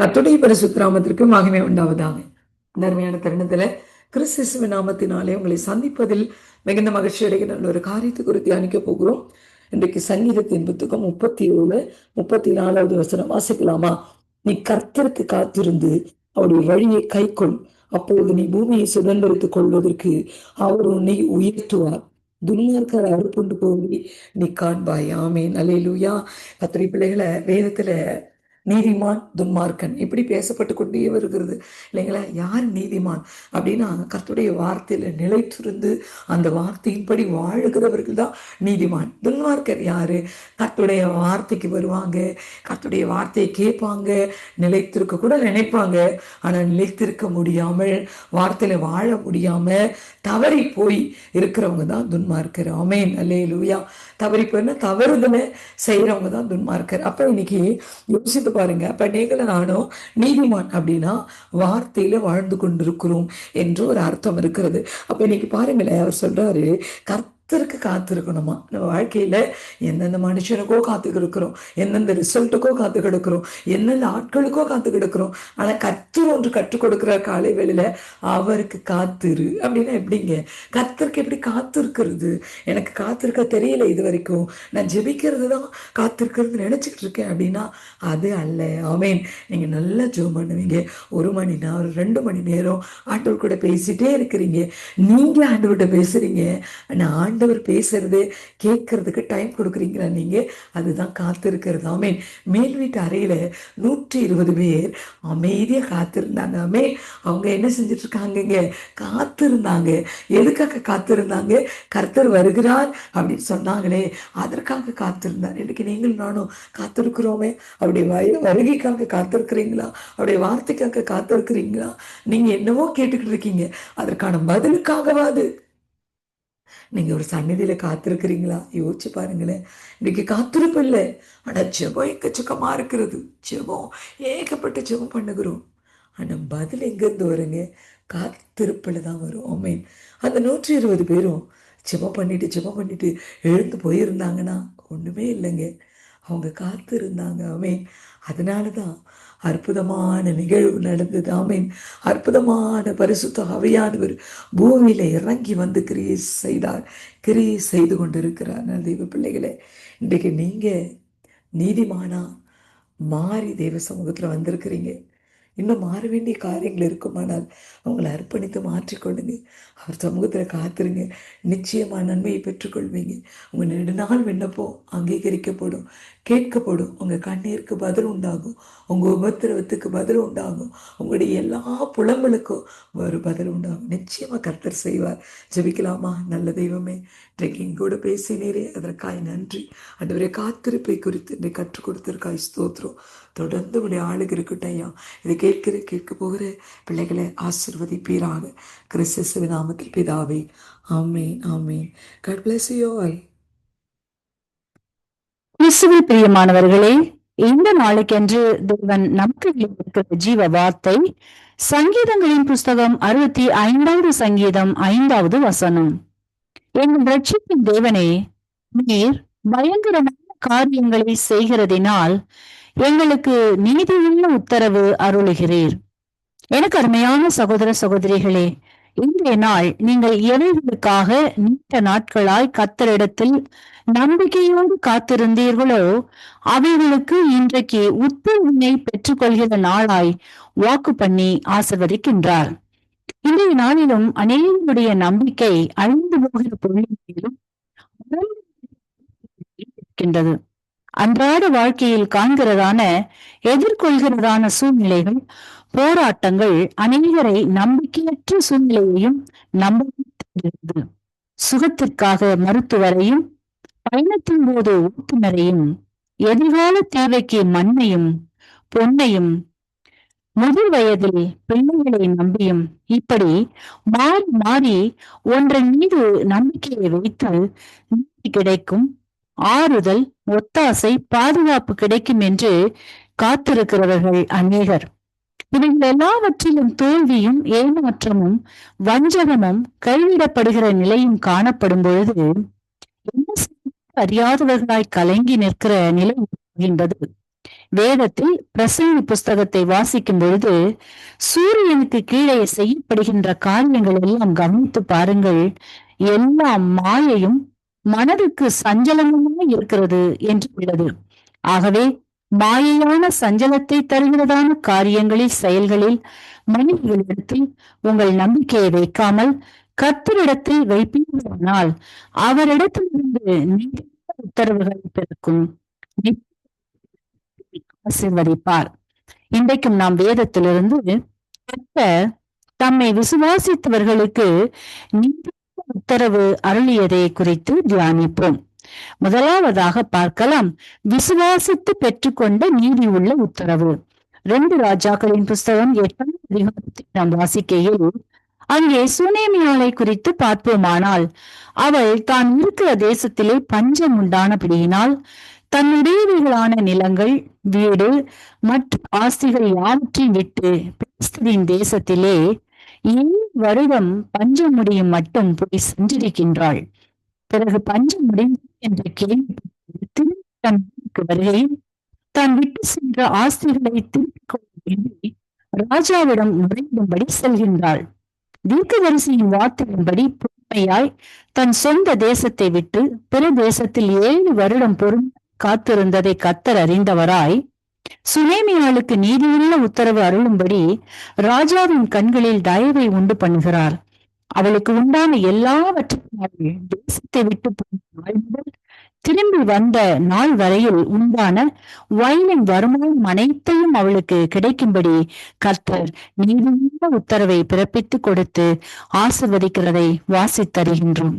கர்த்தருடைய பரிசுத்த நாமத்திற்கு மகிமை உண்டாவதாக. இந்த அருமையான தருணத்துல கிறிஸ்துவின் நாமத்தினாலே உங்களை சந்திப்பதில் மிகுந்த மகிழ்ச்சி அடைகிற ஒரு காரியத்தை குறித்து தியானிக்க போகிறோம். இன்றைக்கு சங்கீதத்தின் புத்தகம் 37 34வது வசனம் வாசிக்கலாமா? நீ கர்த்தருக்கு காத்திருந்து அவருடைய வழியை கைக்கொள், அப்பொழுது நீ பூமியை சுதந்திரித்துக் கொள்வதற்கு அவர் உன்னை உயர்த்துவார். துன்மார்க்கர் அறுப்புண்டு போவதை நீ காண்பாய். ஆமேன், அல்லேலூயா. கர்த்தருடைய பிள்ளைகளை, வேதத்துல நீதிமான் துன்மார்க்கன் இப்படி பேசப்பட்டு கொண்டே வருகிறது இல்லைங்களா? யார் நீதிமான் அப்படின்னா, கர்த்தருடைய வார்த்தையில நிலைத்திருந்து அந்த வார்த்தையின்படி வாழுகிறவர்கள் தான் நீதிமான். துன்மார்க்கர் யாரு? கர்த்தருடைய வார்த்தைக்கு வருவாங்க, கர்த்தருடைய வார்த்தையை கேட்பாங்க, நிலைத்திருக்க கூட நினைப்பாங்க, ஆனா நிலைத்திருக்க முடியாமல், வார்த்தையில வாழ முடியாம தவறி போய் இருக்கிறவங்க தான் துன்மார்க்கர். ஆமேன், அல்லேலூயா. தவறி போயின்னா தவறுதலை செய்யறவங்க தான் துன்மார்க்கர். அப்ப இன்னைக்கு யோசித்து பாருங்க. அப்ப நீங்களும் நானும் நீதிமான் அப்படின்னா வார்த்தையில வாழ்ந்து கொண்டிருக்கிறோம் என்று ஒரு அர்த்தம் இருக்கிறது. அப்ப இன்னைக்கு பாருங்களேன், அவர் சொல்றாரு கர்த்தருக்கு காத்திருக்கணுமா. நம்ம வாழ்க்கையில எந்தெந்த மனுஷனுக்கோ காத்து கிடக்கிறோம், எந்தெந்த ரிசல்ட்டுக்கோ காத்து கிடக்கிறோம், எந்தெந்த ஆட்களுக்கோ காத்து கிடக்கிறோம். ஆனா கர்த்தர் ஒன்று கற்றுக் கொடுக்கிற காலை வேளையில அவருக்கு காத்திரு அப்படின்னா எப்படிங்க? கர்த்தருக்கு எப்படி காத்திருக்கிறது? எனக்கு காத்திருக்க தெரியல இது வரைக்கும், நான் ஜெபிக்கிறது தான் காத்திருக்கிறது நினைச்சுக்கிட்டு இருக்கேன் அப்படின்னா அது அல்ல. ஆமேன். நீங்க நல்லா ஜெபம் பண்ணுவீங்க, 1 மணி நேரம் 2 மணி நேரம் ஆண்டவர் கூட பேசிட்டே இருக்கிறீங்க, நீங்க ஆண்டவர்கிட்ட பேசுறீங்க, ஆனா ஆண்டவர் பேசுறது கேட்கறதுக்கு டைம் கொடுக்குறீங்களா நீங்க? அதுதான் காத்திருக்கிறது. ஆமேன். மேல் வீட்டு அறையில 120 பேர் அமைதியா காத்திருந்தாங்க. ஆமே. அவங்க என்ன செஞ்சுட்டு இருக்காங்க? காத்திருந்தாங்க. எதுக்காக காத்திருந்தாங்க? கர்த்தர் வருகிறார் அப்படின்னு சொன்னாங்களே, அதற்காக காத்திருந்தார். இன்னைக்கு நீங்கள் நானும் காத்திருக்கிறோமே. அவருடைய வருகைக்காக காத்திருக்கிறீங்களா? அவருடைய வார்த்தைக்காக காத்திருக்கிறீங்களா? நீங்க என்னவோ கேட்டுக்கிட்டு இருக்கீங்க, அதற்கான பதிலுக்காகவாது நீங்க ஒரு சந்நிதியில காத்திருக்கிறீங்களா? யோசிச்சு பாருங்களேன். இன்னைக்கு காத்திருப்பு இல்லை, ஆனா ஜெபம் எக்கச்சக்கமா இருக்கிறது. ஜெபம் ஏகப்பட்ட ஜெபம் பண்ணுகிறோம், ஆனா பதில் எங்க இருந்து வருங்க? காத்திருப்புல தான் வரும். ஆமீன். அந்த 120 பேரும் ஜெபம் பண்ணிட்டு எழுந்து போயிருந்தாங்கன்னா ஒண்ணுமே இல்லைங்க. அவங்க காத்து இருந்தாங்க. ஆமீன். அதனாலதான் அற்புதமான நிகழ்வு நடந்தது. ஆமீன். அற்புதமான பரிசுத்த ஆவியானவர் பூமியில இறங்கி வந்து கிரியை செய்தார், கிரியை செய்து கொண்டிருக்கிறார். தெய்வ பிள்ளைகளே, இன்றைக்கு நீங்க நீதிமானா மாறி தெய்வ சமூகத்துல வந்திருக்கிறீங்க. இன்னும் மாற வேண்டிய காரியங்கள் இருக்குமானால் அவங்களை அர்ப்பணித்து மாற்றிக்கொள்ளுங்க. அவர் சமூகத்துல காத்துருங்க, நிச்சயமா நன்மையை பெற்றுக்கொள்வீங்க. உங்க நெடுநாள் விண்ணப்பம் அங்கீகரிக்கப்படும், கேட்கப்படும். உங்க கண்ணீருக்கு பதில் உண்டாகும், உங்க உபத்திரவத்துக்கு பதில் உண்டாகும், உங்களுடைய எல்லா புலம்பலுக்கும் ஒரு பதில் உண்டாகும். நிச்சயமா கர்த்தர் செய்வார். ஜெபிக்கலாமா? நல்ல தெய்வமே, இன்றைக்கு கூட பேசினீரே, அதற்காய் நன்றி. ஆண்டவரே, காத்திருப்பை குறித்து இன்றைக்கு கற்றுக் கொடுத்திருக்காய் ஸ்தோத்திரம். தொடர்ந்து உடைய ஆளுக இருக்கட்டும் ஐயா. இதை கேட்க போகிற பிள்ளைகளை ஆசீர்வதிப்பீராக. கிறிஸ்து நாமத்தில் பிதாவே, ஆமேன், ஆமேன். God bless you all. கிறிஸ்துவில் பிரியமானவர்களே, இந்த நாளைக்கென்று தேவன் நமக்கு இருக்கிற ஜீவ வார்த்தை சங்கீதங்களின் புஸ்தகம் 65வது சங்கீதம் 5வது வசனம். எங்கள் ரட்சிப்பின் தேவனே, நீர் பயங்கரமான காரியங்களை செய்கிறதினால் எங்களுக்கு நீதியுள்ள உத்தரவு அருளுகிறீர். எனக்கு அருமையான சகோதர சகோதரிகளே, இன்றைய நாள் நீங்கள் எவைகளுக்காக நீண்ட நாட்களாய் கர்த்தரிடத்தில் நம்பிக்கையோடு காத்திருந்தீர்களோ அவைகளுக்கு இன்றைக்கு உத்தரவினை பெற்றுக்கொள்கிற நாளாய் வாக்கு பண்ணி ஆசிர்வதிக்கின்றார். இன்றைய நாளிலும் அநேகருடைய நம்பிக்கை அழிந்து போகிற பொருளிலும் இருக்கின்றது. அன்றாட வாழ்க்கையில் காண்கிறதான எதிர்கொள்கிறதான சூழ்நிலைகள், போராட்டங்கள் அநேகரை நம்பிக்கையற்ற சூழ்நிலையையும் நம்புகிறது. சுகத்திற்காக மருத்துவரையும், பயணத்தின் போது ஓட்டுநரையும், எதிர்கால தேவைக்கு மண்ணையும் பொன்னையும், முதிர் வயதில் பிள்ளைகளை நம்பியும், இப்படி மாறி மாறி ஒன்றன் மீது நம்பிக்கையை வைத்து நீதி கிடைக்கும், ஆறுதல், ஒத்தாசை, பாதுகாப்பு கிடைக்கும் என்று காத்திருக்கிறவர்கள் அநேகர். இவைகள் எல்லாவற்றிலும் தோல்வியும், ஏமாற்றமும், வஞ்சகமும், கைவிடப்படுகிற நிலையும் காணப்படும் பொழுது என்ன அறியாதவர்களாய் கலங்கி நிற்கிற நிலை என்பது வேதத்தில் பிரசங்கி புஸ்தகத்தை வாசிக்கும் பொழுது சூரியனுக்கு கீழே செய்யப்படுகின்ற காரியங்கள் எல்லாம் கவனித்து பாருங்கள். எல்லாம் மாயையும் மனதுக்கு சஞ்சலமுமாய் இருக்கிறது என்று உள்ளது. ஆகவே மாயையான சஞ்சலத்தை தருகிறதான காரியங்களில், செயல்களில், மனிதர்களிடத்தில் உங்கள் நம்பிக்கையை வைக்காமல் கர்த்தரிடத்தில் வைப்பீர்களானால் அவரிடத்திலிருந்து நீண்ட உத்தரவுகள் பிறக்கும், ஆசீர்வதிப்பார். இன்றைக்கும் நாம் வேதத்திலிருந்து கர்த்தர் தம்மை விசுவாசித்தவர்களுக்கு நீண்ட உத்தரவு அருளியதை குறித்து தியானிப்போம். முதலாவதாக பார்க்கலாம், விசுவாசித்து பெற்றுக்கொண்ட நீதி உள்ள உத்தரவு. 2 ராஜாக்களின் புஸ்தகம் 8ஆம் அதிகாரத்தை நாம் வாசிக்கையில் அங்கே சுனேமியாளை குறித்து பார்ப்போமானால், அவள் தான் இருக்கிற தேசத்திலே பஞ்சம் உண்டானபடியினால் தன்னுடையவைகளான நிலங்கள், வீடு மற்றும் ஆஸ்திகள் யாவற்றையும் விட்டு பெலிஸ்தரின் தேசத்திலே 7 வருடம் பஞ்சம் முடியும் மட்டும் போய் சென்றிருக்கின்றாள். பிறகு பஞ்சம் முடிந்தது என்று கேள்விப்பட்டு தன் வீட்டுக்கு வருகையில் தான் விட்டு சென்ற ஆஸ்திகளை திருப்பிக் கொள்ள வேண்டி ராஜாவிடம் முறையிடும்படி செல்கின்றாள். தீர்க்கதரிசியின் வார்த்தையின்படி பொறுமையாய் தன் சொந்த தேசத்தை விட்டு பிற தேசத்தில் 7 வருடம் பொறுமை காத்திருந்ததை கர்த்தர் அறிந்தவராய் சுனேமியாளுக்கு நீதியுள்ள உத்தரவு அருளும்படி ராஜாவின் கண்களில் தயவை உண்டு பண்ணுகிறார். அவளுக்கு உண்டான எல்லாவற்றையும் தேசத்தை விட்டு நாள் முதல் திரும்பி வந்த நாள் வரையில் உண்டான வயலின் வருமானம் அனைத்தையும் அவளுக்கு கிடைக்கும்படி கர்த்தர் நீதியுள்ள உத்தரவை பிறப்பித்து கொடுத்து ஆசிர்வதிக்கிறதை வாசித்தருகின்றோம்.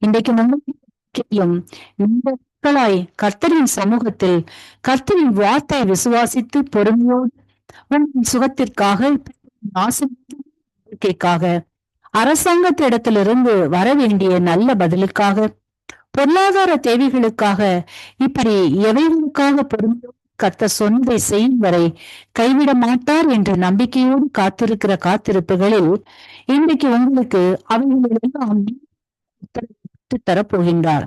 இன்றைக்கு முக்கியம் மக்களாய் கர்த்தரின் சமூகத்தில் கர்த்தரின் வார்த்தை விசுவாசித்து பொறுமையோடு சுகத்திற்காக, ஆசிர்வாதத்திற்காக, அரசாங்கத்திடத்திலிருந்து வர வேண்டிய நல்ல பதிலுக்காக, பொருளாதார தேவைகளுக்காக, இப்படி எவைகளுக்காக பொறுமையோடு கர்த்தர் சொன்னதை செய்யும் வரை கைவிட மாட்டார் என்ற நம்பிக்கையோடு காத்திருக்கிற காத்திருப்புகளில் இன்றைக்கு உங்களுக்கு அவைகளெல்லாம் தரப்போகின்றார்.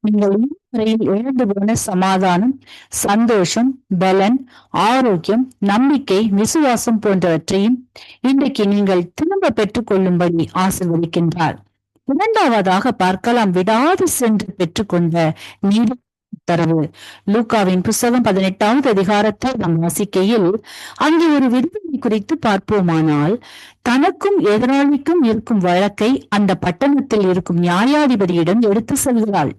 நீங்கள் வரையில் இழந்து போன சமாதானம், சந்தோஷம், பலன், ஆரோக்கியம், நம்பிக்கை, விசுவாசம் போன்றவற்றையும் இன்றைக்கு நீங்கள் திரும்ப பெற்றுக் கொள்ளும்படி ஆசீர்வதிக்கின்றார். இரண்டாவதாக பார்க்கலாம், விடாது சென்று பெற்றுக்கொண்ட நீதி உத்தரவு. லூக்காவின் புஸ்தகம் 18ஆவது அதிகாரத்தை நாம் வாசிக்கையில் அங்கே ஒரு விடுதலை குறித்து பார்ப்போமானால், தனக்கும் எதிராளிக்கும் இருக்கும் வழக்கை அந்த பட்டணத்தில் இருக்கும் நியாயாதிபதியிடம் எடுத்து செல்கிறாள்.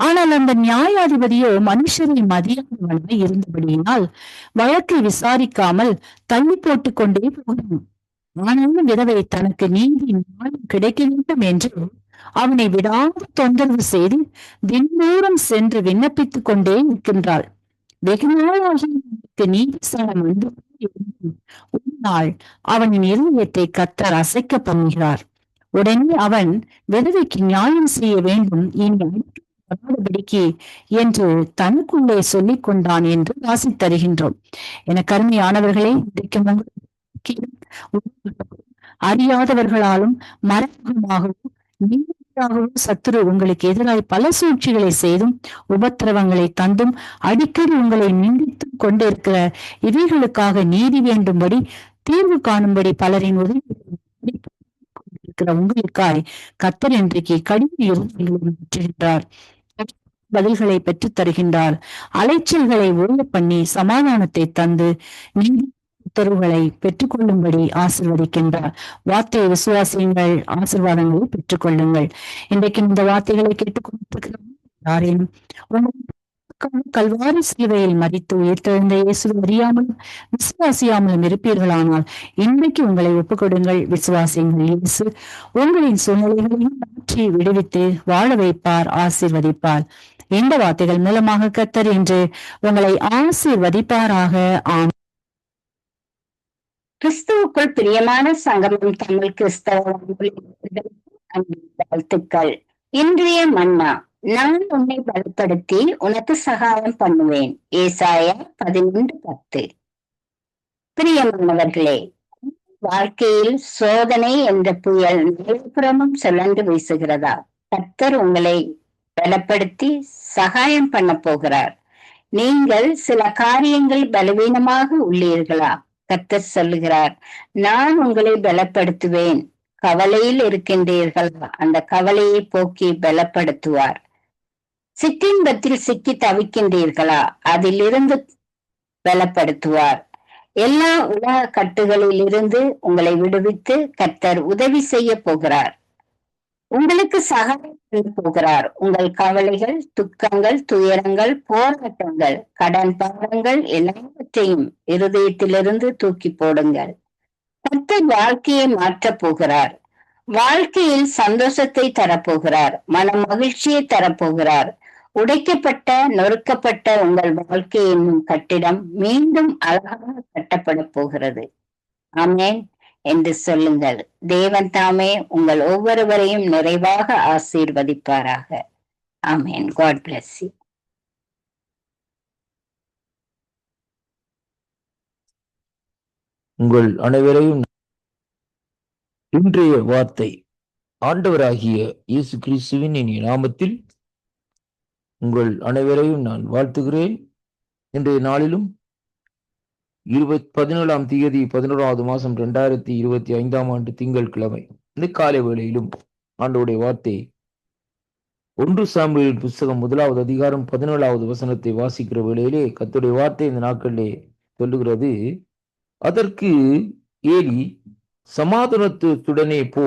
ஆனால் அந்த நியாயாதிபதியோ மனுஷரை மதியாதவனாய் இருந்தபடியினால் வழக்கை விசாரிக்காமல் தள்ளி போட்டுக் கொண்டே போகிறான். ஆனாலும் விதவை தனக்கு நீதி நியாயம் கிடைக்க வேண்டும் என்று அவனை விடாது தொந்தரவு செய்து தினந்தோறும் சென்று விண்ணப்பித்துக் கொண்டே இருக்கின்றாள். வெகு நாளாக நீதி சாலம் வந்து ஒரு நாள் அவனின் இருதயத்தை கர்த்தர் அசைக்க பண்ணுகிறார். உடனே அவன் விதவைக்கு நியாயம் செய்ய வேண்டும் என்று தனக்குள்ளே சொல்லிக் கொண்டான் என்று வாசித்தருகின்றோம். என கருமையானவர்களே, அறியாதவர்களாலும் மறைமுகமாகவும் நீதியாகவும் சத்துரு உங்களுக்கு எதிராய் பல சூழ்ச்சிகளை செய்தும் உபத்திரவங்களை தந்தும் அடிக்கடி உங்களை நிந்தித்தும் கொண்டிருக்கிற இவைகளுக்காக நீதி வேண்டும்படி தீர்வு காணும்படி பலரின் உதவி இருக்கிற உங்களுக்காய் கர்த்தர் இன்றைக்கு கடின பதில்களை பெற்றுத் தருகின்றார். அலைச்சல்களை ஓய பண்ணி சமாதானத்தை தந்து நீதி உத்தரவுகளை பெற்றுக்கொள்ளும்படி ஆசீர்வதிக்கின்றார். வார்த்தையை விசுவாசியுங்கள், ஆசீர்வாதங்களை பெற்றுக் கொள்ளுங்கள். இன்றைக்கு இந்த வார்த்தைகளை கேட்டுக்கொண்டிருக்கிற யாரேனும் கல்வாரி சிலுவையில் மரித்து உயிர்த்தெழுந்த இயேசு அறியாமலும் விசுவாசியாமலும் இருப்பீர்களானால் இன்றைக்கு உங்களை ஒப்புக் கொடுங்கள், விசுவாசியுங்கள். இயேசு உங்களின் சூழ்நிலைகளையும் மாற்றி விடுவித்து வாழ வைப்பார், ஆசீர்வதிப்பார். இந்த வார்த்தைகள் மூலமாக கர்த்தர் இன்று உங்களை ஆசீர்வதிப்பாராக. ஆம். கிறிஸ்துவுக்குள் பிரியமான சங்கமம் தமிழ் கிறிஸ்தவ வாழ்த்துக்கள். இன்றைய மன்னா, நான் உன்னை பலப்படுத்தி உனக்கு சகாயம் பண்ணுவேன். ஏசாயா 11:10. பிரியமானவர்களே, வாழ்க்கையில் சோதனை என்ற புயல் நிலப்புறமும் சுழன்று வீசுகிறதா? கர்த்தர் உங்களை பலப்படுத்தி சகாயம் பண்ண போகிறார். நீங்கள் சில காரியங்கள் பலவீனமாக உள்ளீர்களா? கர்த்தர் சொல்லுகிறார், நான் உங்களை பலப்படுத்துவேன். கவலையில் இருக்கின்றீர்களா? அந்த கவலையை போக்கி பலப்படுத்துவார். சிற்றின்பத்தில் சிக்கி தவிக்கின்றீர்களா? அதிலிருந்து பலப்படுத்துவார். எல்லா உலக கட்டுகளில் இருந்து உங்களை விடுவித்து கர்த்தர் உதவி செய்ய போகிறார். உங்களுக்கு சகாயம் போகிறார். உங்கள் கவலைகள், துக்கங்கள், துயரங்கள், போராட்டங்கள், கடன் பாரங்கள் எல்லாவற்றையும் இருதயத்திலிருந்து தூக்கி போடுங்கள். கர்த்தர் வாழ்க்கையை மாற்றப் போகிறார். வாழ்க்கையில் சந்தோஷத்தை தரப்போகிறார். மன மகிழ்ச்சியை தரப்போகிறார். உடைக்கப்பட்ட, நொறுக்கப்பட்ட உங்கள் வாழ்க்கை என்னும் கட்டிடம் மீண்டும் அழகாக கட்டப்பட போகிறது. ஆமென் என்று சொல்லுங்கள். தேவன் தாமே உங்கள் ஒவ்வொருவரையும் நிறைவாக ஆசீர்வதிப்பாராக. ஆமென். God bless you. உங்கள் அனைவரையும் இன்றைய வார்த்தை ஆண்டவராகிய இயேசு கிறிஸ்துவின் இனிய நாமத்தில் உங்கள் அனைவரையும் நான் வாழ்த்துகிறேன். இன்றைய நாளிலும் 17ஆம் தேதி 11வது மாதம் 2025ஆம் ஆண்டு திங்கட்கிழமை இந்த காலை வேளையிலும் ஆண்டவருடைய வார்த்தை 1 சாமுவேல் புஸ்தகம் 1வது அதிகாரம் 17வது வசனத்தை வாசிக்கிற வேளையிலே கர்த்தருடைய வார்த்தை இந்த நாட்களிலே சொல்லுகிறது, அதற்கு ஏலி, சமாதானத்துடனே போ,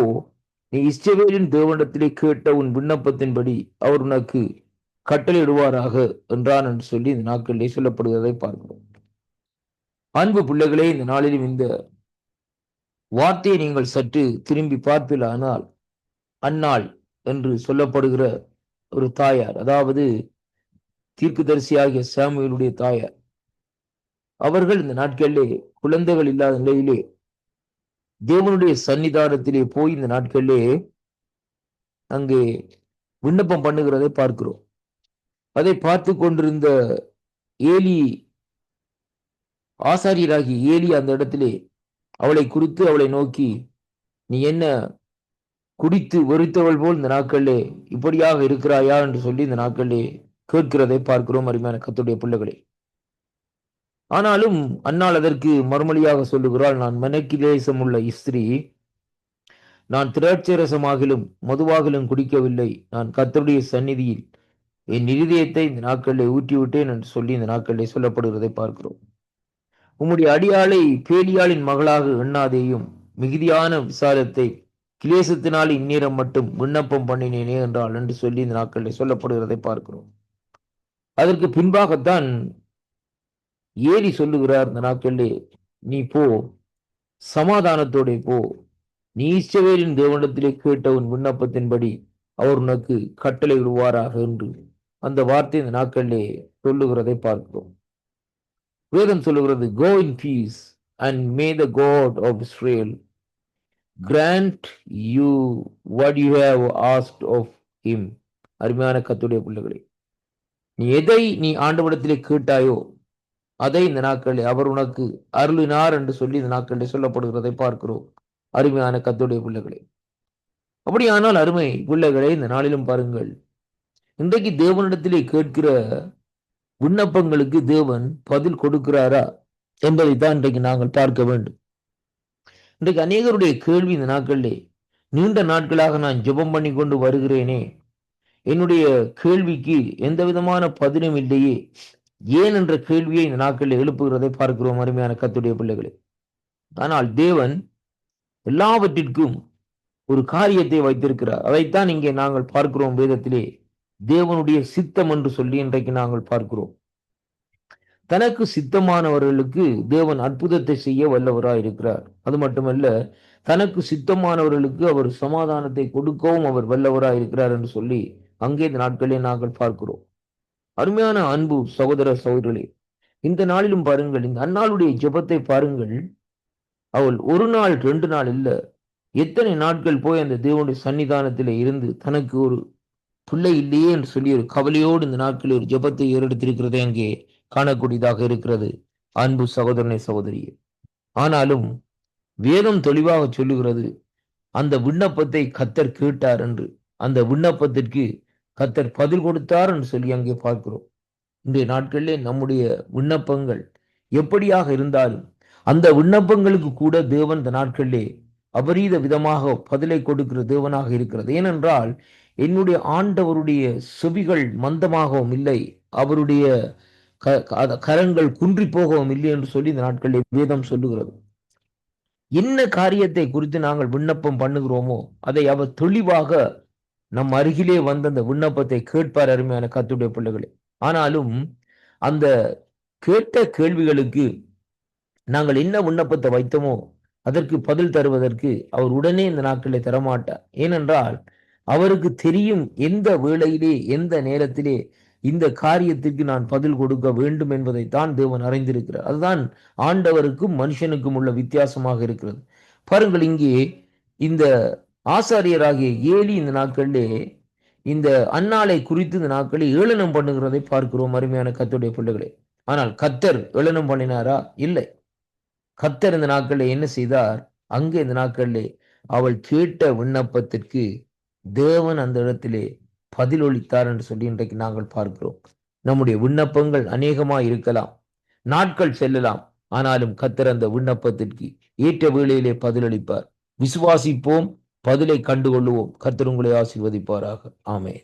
நீ இஸ்ரவேலின் தேவனிடத்திலே கேட்ட உன் விண்ணப்பத்தின்படி அவர் உனக்கு கட்டளையிடுவாராக என்றான் என்று சொல்லி இந்த நாட்களிலே சொல்லப்படுவதை பார்க்கிறோம். அன்பு பிள்ளைகளே, இந்த நாளிலும் இந்த வார்த்தையை நீங்கள் சற்று திரும்பி பார்ப்பீர்களானால், அன்னாள் என்று சொல்லப்படுகிற ஒரு தாயார், அதாவது தீர்க்கதரிசியாகிய சாமுவேலுடைய தாயார், அவர்கள் இந்த நாட்களிலே குழந்தைகள் இல்லாத நிலையிலே தேவனுடைய சன்னிதானத்திலே போய் இந்த நாட்களிலே அங்கே விண்ணப்பம் பண்ணுகிறதை பார்க்கிறோம். அதை பார்த்து கொண்டிருந்த ஏலி, ஆசாரியராகி ஏலி அந்த இடத்திலே அவளை குறித்து அவளை நோக்கி, நீ என்ன குடித்து வெறித்தவள் போல் இந்த நாட்களிலே இப்படியாக இருக்கிறாயா என்று சொல்லி இந்த நாட்களிலே கேட்கிறதை பார்க்கிறோம். அருமையான கர்த்தருடைய பிள்ளைகளே, ஆனாலும் அன்னாள் அதற்கு மறுமொழியாக சொல்லுகிறாள், நான் மனக்கிலேசம் உள்ள ஸ்திரீ, நான் திராட்சரசமாகிலும் மதுவாகிலும் குடிக்கவில்லை, நான் கர்த்தருடைய சந்நிதியில் என் இருதயத்தை இந்த நாட்களிலே ஊற்றிவிட்டேன் என்று சொல்லி இந்த நாட்களிலே சொல்லப்படுகிறதை பார்க்கிறோம். உம்முடைய அடியாளை பேலியாளின் மகளாக எண்ணாதேயும், மிகுதியான விசாலத்தை கிளேசத்தினால் இந்நேரம் மட்டும் விண்ணப்பம் பண்ணினேனே என்றாள் என்று சொல்லி இந்த நாட்களிலே சொல்லப்படுகிறதை பார்க்கிறோம். அதற்கு பின்பாகத்தான் ஏலி சொல்லுகிறார், இந்த நாட்களிலே நீ போ, சமாதானத்தோட போ, நீ இஸ்ரவேலின் தேவனிடத்திலே கேட்ட உன் விண்ணப்பத்தின்படி அவர் உனக்கு கட்டளை விடுவாராக என்று அந்த வார்த்தை இந்த நாட்களிலே சொல்லுகிறதை பார்க்கிறோம். வேதம் சொல்லுகிறது, go in peace and may the God of Israel grant you what you have asked of him. அருமையான கர்த்தருடைய பிள்ளைகளே, நீ எதை நீ ஆண்டவரிடத்திலே கேட்டாயோ அதை இந்த நாட்களில் அவர் உனக்கு அருளினார் என்று சொல்லி இந்த நாட்களில் சொல்லப்படுகிறதை பார்க்கிறோம். அருமையான கர்த்தருடைய பிள்ளைகளே, அப்படியானால் அருமை பிள்ளைகளே, இந்த நாளிலும் பாருங்கள், இன்றைக்கு தேவனிடத்திலே கேட்கிற விண்ணப்பங்களுக்கு தேவன் பதில் கொடுக்கிறாரா என்பதைத்தான் இன்றைக்கு நாங்கள் பார்க்க வேண்டும். இன்றைக்கு அநேகருடைய கேள்வி இந்த நாட்களிலே, நீண்ட நாட்களாக நான் ஜெபம் பண்ணி கொண்டு வருகிறேனே, என்னுடைய கேள்விக்கு எந்த விதமான பதிலும் இல்லையே, ஏன் என்ற கேள்வியை இந்த நாட்களில் எழுப்புகிறதை பார்க்கிறோம். அருமையான கர்த்தருடைய பிள்ளைகளே, ஆனால் தேவன் எல்லாவற்றிற்கும் ஒரு காரியத்தை வைத்திருக்கிறார். அதைத்தான் இங்கே நாங்கள் பார்க்கிறோம். வேதத்திலே தேவனுடைய சித்தம் என்று சொல்லி இன்றைக்கு நாங்கள் பார்க்கிறோம். தனக்கு சித்தமானவர்களுக்கு தேவன் அற்புதத்தை செய்ய வல்லவராய் இருக்கிறார். அது மட்டுமல்ல, தனக்கு சித்தமானவர்களுக்கு அவர் சமாதானத்தை கொடுக்கவும் அவர் வல்லவராய் இருக்கிறார் என்று சொல்லி அங்கே இந்த நாட்களிலே நாங்கள் பார்க்கிறோம். அருமையான அன்பு சகோதர சகோதரர்களே, இந்த நாளிலும் பாருங்கள், இந்த அன்னாளுடைய ஜெபத்தை பாருங்கள். அவள் ஒரு நாள் 2 நாள் இல்ல, எத்தனை நாட்கள் போய் அந்த தேவனுடைய சன்னிதானத்திலே இருந்து தனக்கு ஒரு பிள்ளை இல்லையே என்று சொல்லி ஒரு கவலையோடு இந்த நாட்களில் ஒரு ஜெபத்தை ஏறெடுத்திருக்கிறதே அங்கே காணக்கூடியதாக இருக்கிறது. அன்பு சகோதரனே சகோதரியே, ஆனாலும் வேதம் தெளிவாக சொல்லுகிறது, அந்த விண்ணப்பத்தை கர்த்தர் கேட்டார் என்று, அந்த விண்ணப்பத்திற்கு கர்த்தர் பதில் கொடுத்தார் என்று சொல்லி அங்கே பார்க்கிறோம். இன்றைய நாட்களிலே நம்முடைய விண்ணப்பங்கள் எப்படியாக இருந்தாலும் அந்த விண்ணப்பங்களுக்கு கூட தேவன் இந்த நாட்களிலே அபரீத விதமாக பதிலை கொடுக்கிற தேவனாக இருக்கிறது. ஏனென்றால் என்னுடைய ஆண்டவருடைய செவிகள் மந்தமாகவும் இல்லை, அவருடைய கரங்கள் குன்றி போகவும் இல்லை என்று சொல்லி இந்த நாட்களிலே வேதம் சொல்லுகிறது. என்ன காரியத்தை குறித்து நாங்கள் விண்ணப்பம் பண்ணுகிறோமோ அதை அவர் தெளிவாக நம் அருகிலே வந்து அந்த விண்ணப்பத்தை கேட்பார், அருமையான கர்த்தருடைய பிள்ளைகளே. ஆனாலும் அந்த கேட்ட கேள்விகளுக்கு நாங்கள் என்ன விண்ணப்பத்தை வைத்தோமோ அதற்கு பதில் தருவதற்கு அவர் உடனே இந்த நாட்களை தரமாட்டார். ஏனென்றால் அவருக்கு தெரியும் எந்த வேளையிலே எந்த நேரத்திலே இந்த காரியத்திற்கு நான் பதில் கொடுக்க வேண்டும் என்பதைத்தான் தேவன் அறிந்திருக்கிறார். அதுதான் ஆண்டவருக்கும் மனுஷனுக்கும் உள்ள வித்தியாசமாக இருக்கிறது. பாருங்கள், இங்கே இந்த ஆசாரியராகிய ஏலி இந்த நாட்களிலே இந்த அன்னாளை குறித்து இந்த நாட்களில் ஏளனம் பண்ணுகிறதை பார்க்கிறோம், அருமையான கர்த்தருடைய பிள்ளைகளே. ஆனால் கர்த்தர் ஏளனம் பண்ணினாரா? இல்லை. கர்த்தர் இந்த நாட்களில் என்ன செய்தார்? அங்கே இந்த நாட்களிலே அவள் கேட்ட விண்ணப்பத்திற்கு தேவன் அந்த இடத்திலே பதிலளித்தார் என்று சொல்லி இன்றைக்கு நாங்கள் பார்க்கிறோம். நம்முடைய விண்ணப்பங்கள் அநேகமாய் இருக்கலாம், நாட்கள் செல்லலாம், ஆனாலும் கர்த்தர் அந்த விண்ணப்பத்திற்கு ஏற்ற வேளையிலே பதிலளிப்பார். விசுவாசிப்போம், பதிலை கண்டுகொள்ளுவோம். கர்த்தர் உங்களை ஆசீர்வதிப்பாராக. ஆமென்.